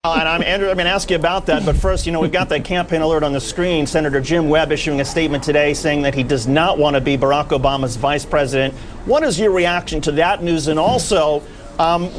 And Andrew, I'm going to ask you about that, but first, we've got that campaign alert on the screen. Senator Jim Webb issuing a statement today saying that he does not want to be Barack Obama's vice president. What is your reaction to that news? And also,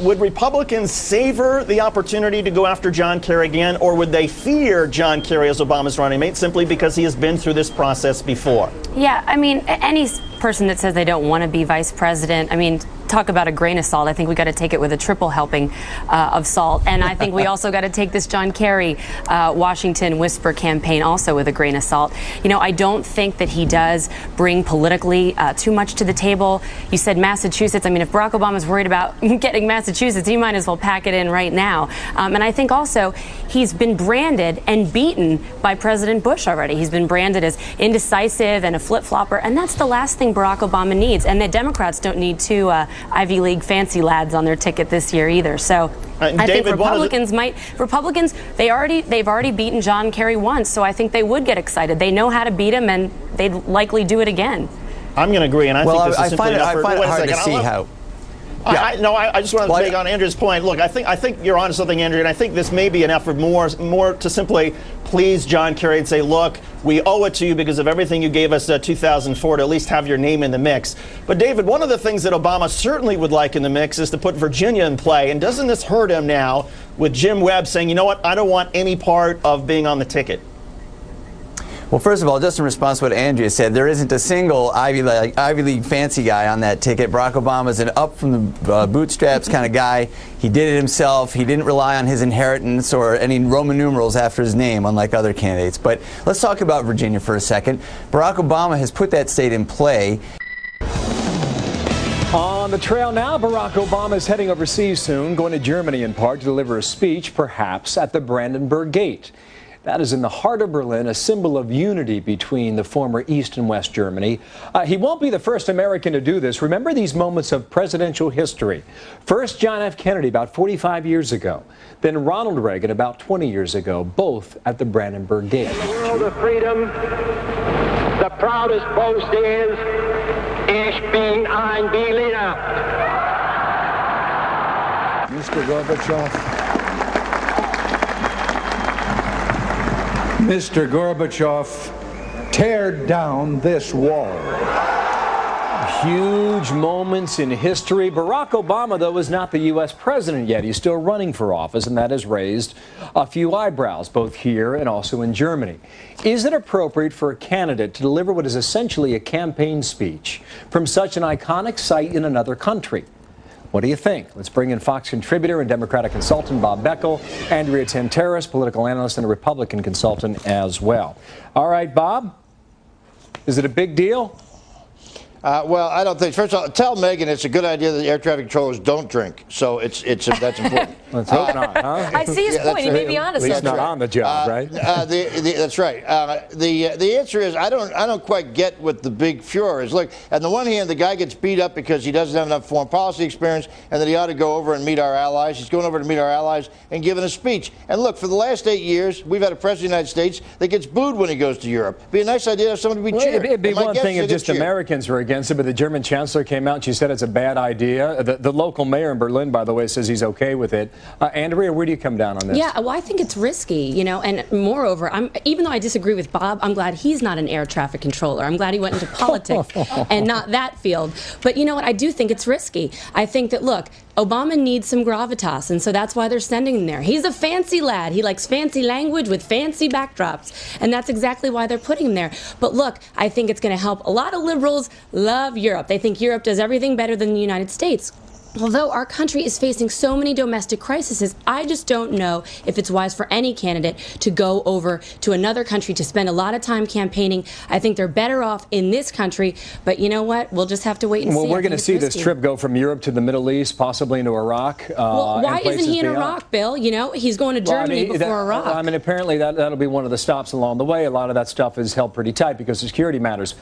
would Republicans savor the opportunity to go after John Kerry again, or would they fear John Kerry as Obama's running mate simply because he has been through this process before? Yeah, I mean, any person that says they don't want to be vice president, I mean, talk about a grain of salt. I think we got to take it with a triple helping of salt. And I think we also got to take this John Kerry Washington whisper campaign also with a grain of salt. I don't think that he does bring politically too much to the table. You said Massachusetts. I mean, if Barack Obama's worried about getting Massachusetts, he might as well pack it in right now. And I think also he's been branded and beaten by President Bush already. He's been branded as indecisive and a flip-flopper, and that's the last thing Barack Obama needs. And the Democrats don't need two Ivy League fancy lads on their ticket this year either. So I think Republicans they've already beaten John Kerry once, so I think they would get excited. They know how to beat him, and they'd likely do it again. I'm going to agree, and I think this is simply enough. I find it hard to see how. Yeah. I just want to take on Andrew's point. Look, I think you're onto something, Andrew, and I think this may be an effort more to simply please John Kerry and say, look, we owe it to you because of everything you gave us 2004 to at least have your name in the mix. But David, one of the things that Obama certainly would like in the mix is to put Virginia in play. And doesn't this hurt him now with Jim Webb saying, you know what, I don't want any part of being on the ticket? Well, first of all, just in response to what Andrea said, there isn't a single Ivy League fancy guy on that ticket. Barack Obama's an up from the bootstraps kind of guy. He did it himself. He didn't rely on his inheritance or any Roman numerals after his name, unlike other candidates. But let's talk about Virginia for a second. Barack Obama has put that state in play. On the trail now, Barack Obama is heading overseas soon, going to Germany in part to deliver a speech, perhaps at the Brandenburg Gate. That is in the heart of Berlin, a symbol of unity between the former East and West Germany. He won't be the first American to do this. Remember these moments of presidential history. First, John F. Kennedy about 45 years ago. Then Ronald Reagan about 20 years ago, both at the Brandenburg Gate. In the world of freedom, the proudest boast is, Ich bin ein Berliner. Mr. Gorbachev. Mr. Gorbachev, tear down this wall. Huge moments in history. Barack Obama, though, is not the U.S. president yet. He's still running for office, and that has raised a few eyebrows, both here and also in Germany. Is it appropriate for a candidate to deliver what is essentially a campaign speech from such an iconic site in another country? What do you think? Let's bring in Fox contributor and Democratic consultant Bob Beckel, Andrea Tantaros, political analyst and a Republican consultant as well. All right, Bob, is it a big deal? Well, I don't think. First of all, tell Megan it's a good idea that the air traffic controllers don't drink. So that's important. Let's hope not, huh? I see his point. He may be honest. At least not on the job, right? That's right. The answer is I don't quite get what the big furor is. Look, on the one hand, the guy gets beat up because he doesn't have enough foreign policy experience, and that he ought to go over and meet our allies. He's going over to meet our allies and giving a speech. And look, for the last 8 years, we've had a president of the United States that gets booed when he goes to Europe. It'd be a nice idea to have someone to be cheered. It'd be one thing if just Americans were against it, but the German chancellor came out and she said it's a bad idea. The local mayor in Berlin, by the way, says he's okay with it. Andrea, where do you come down on this? Yeah, well, I think it's risky, and moreover, even though I disagree with Bob, I'm glad he's not an air traffic controller. I'm glad he went into politics and not that field. But you know what? I do think it's risky. I think that, look, Obama needs some gravitas, and so that's why they're sending him there. He's a fancy lad. He likes fancy language with fancy backdrops, and that's exactly why they're putting him there. But look, I think it's going to help. A lot of liberals love Europe. They think Europe does everything better than the United States. Although our country is facing so many domestic crises, I just don't know if it's wise for any candidate to go over to another country to spend a lot of time campaigning. I think they're better off in this country, but you know what? We'll just have to wait and see. Well, we're going to see this trip go from Europe to the Middle East, possibly into Iraq. Well, why isn't he in Iraq, Bill? He's going to Germany before Iraq. I mean, apparently that'll be one of the stops along the way. A lot of that stuff is held pretty tight because of security matters.